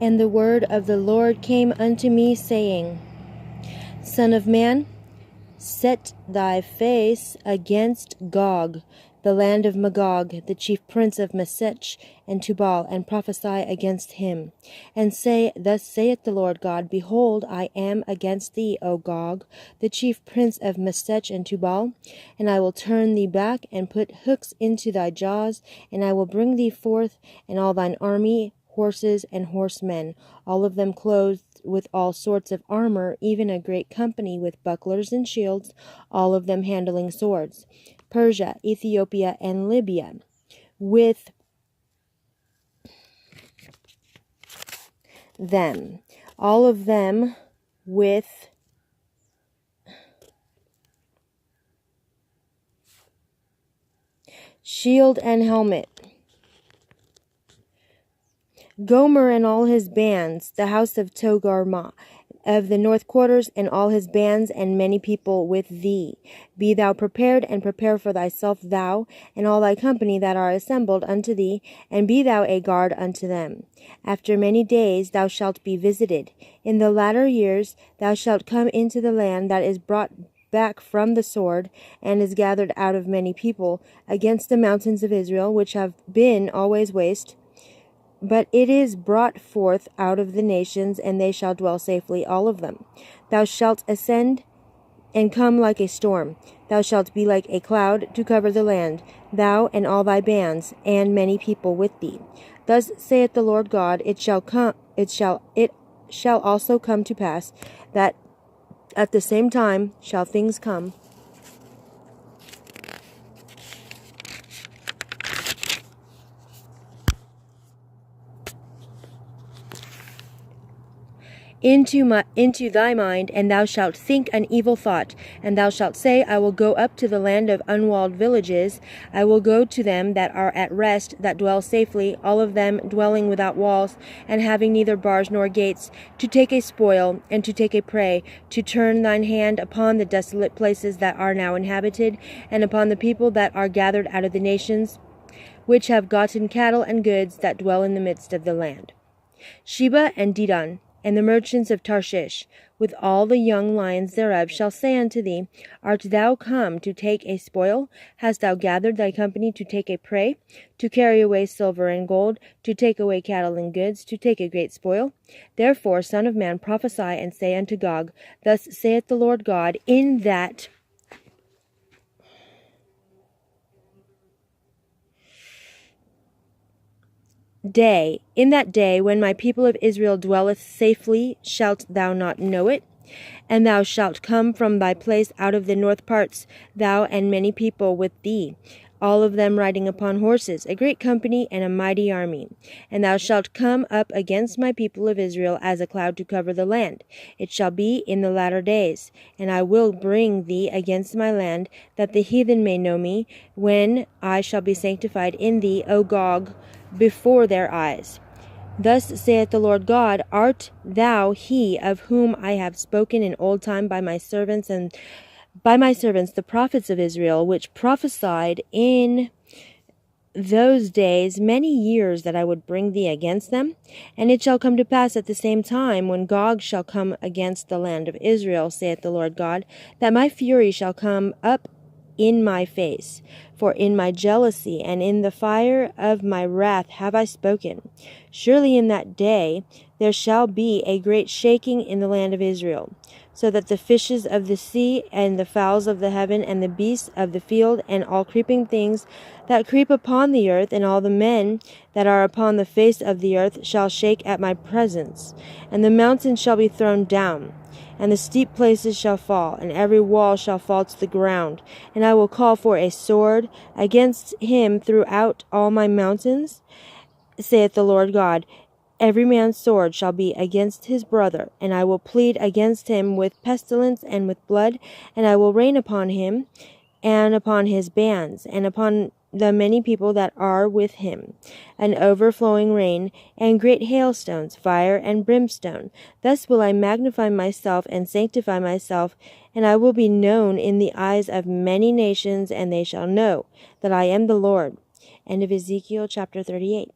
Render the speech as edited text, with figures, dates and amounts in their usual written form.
And the word of the Lord came unto me, saying, Son of man, set thy face against Gog, the land of Magog, the chief prince of Meshech and Tubal, and prophesy against him, and say, Thus saith the Lord God, Behold, I am against thee, O Gog, the chief prince of Meshech and Tubal, and I will turn thee back, and put hooks into thy jaws, and I will bring thee forth, and all thine army, horses and horsemen, all of them clothed with all sorts of armor, even a great company with bucklers and shields, all of them handling swords. Persia, Ethiopia, and Libya, with them, all of them with shield and helmet. Gomer and all his bands, the house of Togarmah, of the north quarters, and all his bands, and many people with thee. Be thou prepared, and prepare for thyself, thou, and all thy company that are assembled unto thee, and be thou a guard unto them. After many days thou shalt be visited. In the latter years thou shalt come into the land that is brought back from the sword, and is gathered out of many people, against the mountains of Israel, which have been always waste. But it is brought forth out of the nations, and they shall dwell safely, all of them. Thou shalt ascend and come like a storm. Thou shalt be like a cloud to cover the land, thou and all thy bands, and many people with thee. Thus saith the Lord God, it shall also come to pass, that at the same time shall things come into thy mind, and thou shalt think an evil thought, and thou shalt say, I will go up to the land of unwalled villages, I will go to them that are at rest, that dwell safely, all of them dwelling without walls, and having neither bars nor gates, to take a spoil, and to take a prey, to turn thine hand upon the desolate places that are now inhabited, and upon the people that are gathered out of the nations, which have gotten cattle and goods, that dwell in the midst of the land. Sheba and Dedan, and the merchants of Tarshish, with all the young lions thereof, shall say unto thee, Art thou come to take a spoil? Hast thou gathered thy company to take a prey, to carry away silver and gold, to take away cattle and goods, to take a great spoil? Therefore, Son of man, prophesy, and say unto Gog, Thus saith the Lord God, in that day when my people of Israel dwelleth safely, shalt thou not know it? And thou shalt come from thy place out of the north parts, thou and many people with thee, all of them riding upon horses, a great company and a mighty army. And thou shalt come up against my people of Israel as a cloud to cover the land. It shall be in the latter days, and I will bring thee against my land, that the heathen may know me, when I shall be sanctified in thee, O Gog, before their eyes. Thus saith the Lord God, Art thou he of whom I have spoken in old time by my servants the prophets of Israel, which prophesied in those days many years that I would bring thee against them? And it shall come to pass at the same time, when Gog shall come against the land of Israel, saith the Lord God, that my fury shall come up in my face, for in my jealousy and in the fire of my wrath have I spoken. Surely in that day there shall be a great shaking in the land of Israel, so that the fishes of the sea and the fowls of the heaven and the beasts of the field and all creeping things that creep upon the earth and all the men that are upon the face of the earth shall shake at my presence, and the mountains shall be thrown down, and the steep places shall fall, and every wall shall fall to the ground. And I will call for a sword against him throughout all my mountains, saith the Lord God. Every man's sword shall be against his brother, and I will plead against him with pestilence and with blood, and I will rain upon him, and upon his bands, and upon the many people that are with him, an overflowing rain, and great hailstones, fire and brimstone. Thus will I magnify myself and sanctify myself, and I will be known in the eyes of many nations, and they shall know that I am the Lord. End of Ezekiel chapter 38.